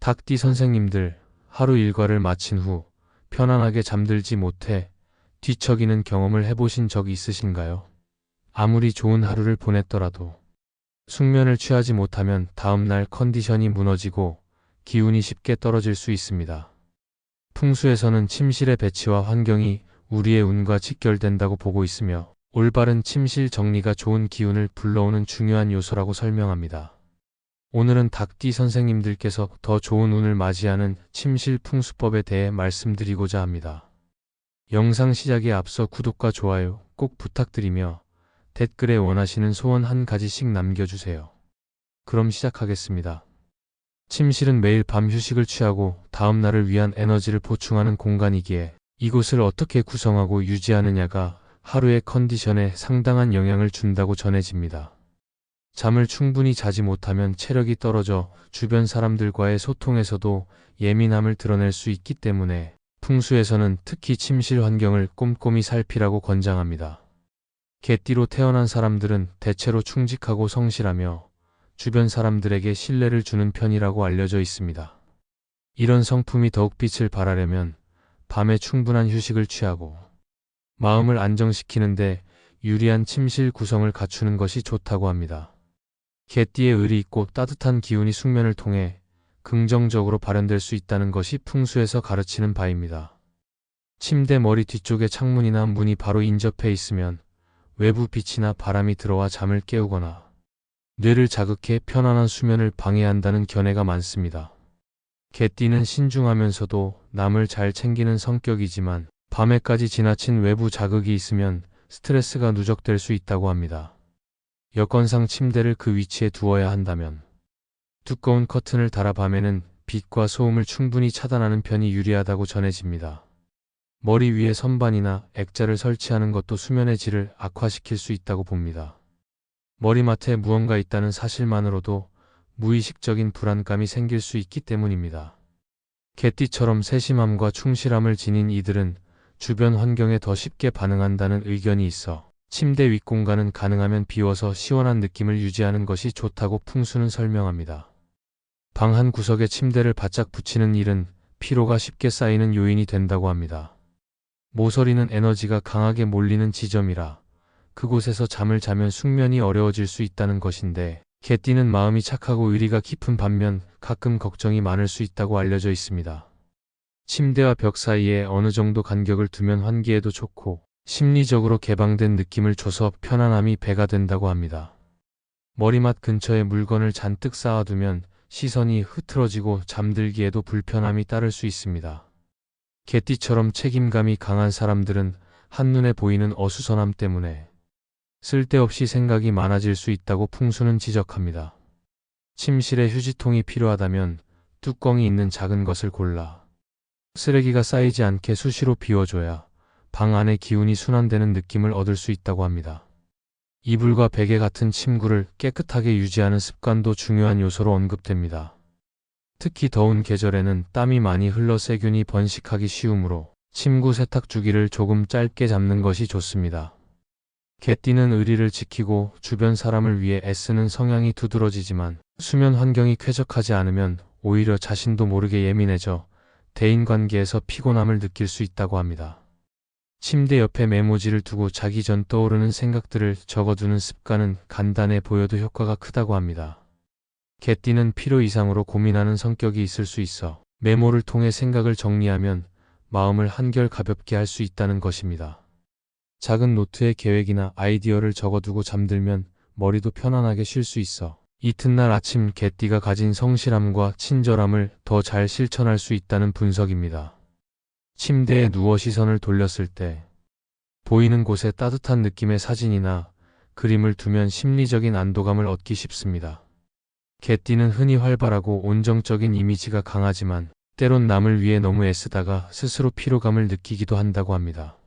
닭띠 선생님들, 하루 일과를 마친 후 편안하게 잠들지 못해 뒤척이는 경험을 해보신 적 있으신가요? 아무리 좋은 하루를 보냈더라도 숙면을 취하지 못하면 다음날 컨디션이 무너지고 기운이 쉽게 떨어질 수 있습니다. 풍수에서는 침실의 배치와 환경이 우리의 운과 직결된다고 보고 있으며 올바른 침실 정리가 좋은 기운을 불러오는 중요한 요소라고 설명합니다. 오늘은 닭띠 선생님들께서 더 좋은 운을 맞이하는 침실 풍수법에 대해 말씀드리고자 합니다. 영상 시작에 앞서 구독과 좋아요 꼭 부탁드리며 댓글에 원하시는 소원 한 가지씩 남겨주세요. 그럼 시작하겠습니다. 침실은 매일 밤 휴식을 취하고 다음 날을 위한 에너지를 보충하는 공간이기에 이곳을 어떻게 구성하고 유지하느냐가 하루의 컨디션에 상당한 영향을 준다고 전해집니다. 잠을 충분히 자지 못하면 체력이 떨어져 주변 사람들과의 소통에서도 예민함을 드러낼 수 있기 때문에 풍수에서는 특히 침실 환경을 꼼꼼히 살피라고 권장합니다. 개띠로 태어난 사람들은 대체로 충직하고 성실하며 주변 사람들에게 신뢰를 주는 편이라고 알려져 있습니다. 이런 성품이 더욱 빛을 발하려면 밤에 충분한 휴식을 취하고 마음을 안정시키는데 유리한 침실 구성을 갖추는 것이 좋다고 합니다. 개띠의 의리 있고 따뜻한 기운이 숙면을 통해 긍정적으로 발현될 수 있다는 것이 풍수에서 가르치는 바입니다. 침대 머리 뒤쪽에 창문이나 문이 바로 인접해 있으면 외부 빛이나 바람이 들어와 잠을 깨우거나 뇌를 자극해 편안한 수면을 방해한다는 견해가 많습니다. 개띠는 신중하면서도 남을 잘 챙기는 성격이지만 밤에까지 지나친 외부 자극이 있으면 스트레스가 누적될 수 있다고 합니다. 여건상 침대를 그 위치에 두어야 한다면 두꺼운 커튼을 달아 밤에는 빛과 소음을 충분히 차단하는 편이 유리하다고 전해집니다. 머리 위에 선반이나 액자를 설치하는 것도 수면의 질을 악화시킬 수 있다고 봅니다. 머리맡에 무언가 있다는 사실만으로도 무의식적인 불안감이 생길 수 있기 때문입니다. 개띠처럼 세심함과 충실함을 지닌 이들은 주변 환경에 더 쉽게 반응한다는 의견이 있어 침대 윗공간은 가능하면 비워서 시원한 느낌을 유지하는 것이 좋다고 풍수는 설명합니다. 방 한 구석에 침대를 바짝 붙이는 일은 피로가 쉽게 쌓이는 요인이 된다고 합니다. 모서리는 에너지가 강하게 몰리는 지점이라 그곳에서 잠을 자면 숙면이 어려워질 수 있다는 것인데 개띠는 마음이 착하고 의리가 깊은 반면 가끔 걱정이 많을 수 있다고 알려져 있습니다. 침대와 벽 사이에 어느 정도 간격을 두면 환기에도 좋고 심리적으로 개방된 느낌을 줘서 편안함이 배가 된다고 합니다. 머리맡 근처에 물건을 잔뜩 쌓아두면 시선이 흐트러지고 잠들기에도 불편함이 따를 수 있습니다. 개띠처럼 책임감이 강한 사람들은 한눈에 보이는 어수선함 때문에 쓸데없이 생각이 많아질 수 있다고 풍수는 지적합니다. 침실에 휴지통이 필요하다면 뚜껑이 있는 작은 것을 골라 쓰레기가 쌓이지 않게 수시로 비워줘야 방 안의 기운이 순환되는 느낌을 얻을 수 있다고 합니다. 이불과 베개 같은 침구를 깨끗하게 유지하는 습관도 중요한 요소로 언급됩니다. 특히 더운 계절에는 땀이 많이 흘러 세균이 번식하기 쉬우므로 침구 세탁 주기를 조금 짧게 잡는 것이 좋습니다. 개띠는 의리를 지키고 주변 사람을 위해 애쓰는 성향이 두드러지지만 수면 환경이 쾌적하지 않으면 오히려 자신도 모르게 예민해져 대인관계에서 피곤함을 느낄 수 있다고 합니다. 침대 옆에 메모지를 두고 자기 전 떠오르는 생각들을 적어두는 습관은 간단해 보여도 효과가 크다고 합니다. 개띠는 필요 이상으로 고민하는 성격이 있을 수 있어 메모를 통해 생각을 정리하면 마음을 한결 가볍게 할 수 있다는 것입니다. 작은 노트에 계획이나 아이디어를 적어두고 잠들면 머리도 편안하게 쉴 수 있어 이튿날 아침 개띠가 가진 성실함과 친절함을 더 잘 실천할 수 있다는 분석입니다. 침대에 누워 시선을 돌렸을 때 보이는 곳에 따뜻한 느낌의 사진이나 그림을 두면 심리적인 안도감을 얻기 쉽습니다. 개띠는 흔히 활발하고 온정적인 이미지가 강하지만 때론 남을 위해 너무 애쓰다가 스스로 피로감을 느끼기도 한다고 합니다.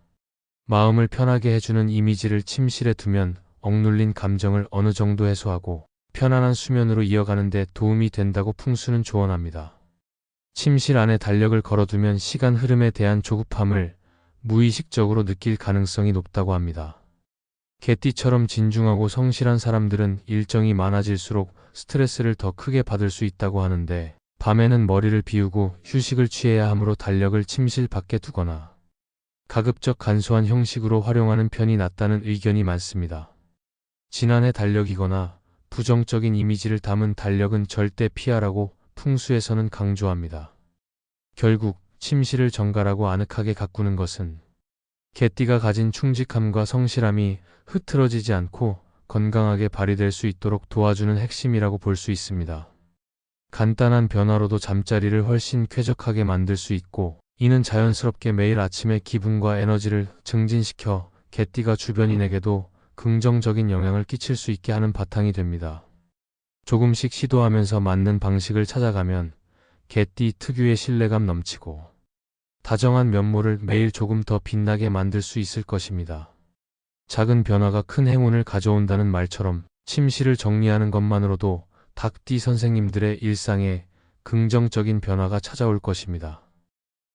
마음을 편하게 해주는 이미지를 침실에 두면 억눌린 감정을 어느 정도 해소하고 편안한 수면으로 이어가는 데 도움이 된다고 풍수는 조언합니다. 침실 안에 달력을 걸어두면 시간 흐름에 대한 조급함을 무의식적으로 느낄 가능성이 높다고 합니다. 개띠처럼 진중하고 성실한 사람들은 일정이 많아질수록 스트레스를 더 크게 받을 수 있다고 하는데 밤에는 머리를 비우고 휴식을 취해야 하므로 달력을 침실 밖에 두거나 가급적 간소한 형식으로 활용하는 편이 낫다는 의견이 많습니다. 지난해 달력이거나 부정적인 이미지를 담은 달력은 절대 피하라고 풍수에서는 강조합니다. 결국 침실을 정갈하고 아늑하게 가꾸는 것은 개띠가 가진 충직함과 성실함이 흐트러지지 않고 건강하게 발휘될 수 있도록 도와주는 핵심이라고 볼 수 있습니다. 간단한 변화로도 잠자리를 훨씬 쾌적하게 만들 수 있고, 이는 자연스럽게 매일 아침의 기분과 에너지를 증진시켜 개띠가 주변인에게도 긍정적인 영향을 끼칠 수 있게 하는 바탕이 됩니다. 조금씩 시도하면서 맞는 방식을 찾아가면 개띠 특유의 신뢰감 넘치고 다정한 면모를 매일 조금 더 빛나게 만들 수 있을 것입니다. 작은 변화가 큰 행운을 가져온다는 말처럼 침실을 정리하는 것만으로도 닭띠 선생님들의 일상에 긍정적인 변화가 찾아올 것입니다.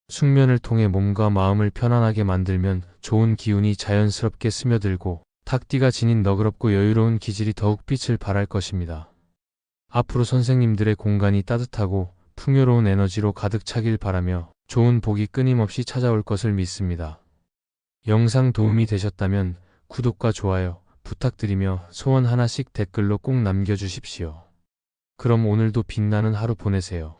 숙면을 통해 몸과 마음을 편안하게 만들면 좋은 기운이 자연스럽게 스며들고 닭띠가 지닌 너그럽고 여유로운 기질이 더욱 빛을 발할 것입니다. 앞으로 선생님들의 공간이 따뜻하고 풍요로운 에너지로 가득 차길 바라며 좋은 복이 끊임없이 찾아올 것을 믿습니다. 영상 도움이 되셨다면 구독과 좋아요 부탁드리며 소원 하나씩 댓글로 꼭 남겨주십시오. 그럼 오늘도 빛나는 하루 보내세요.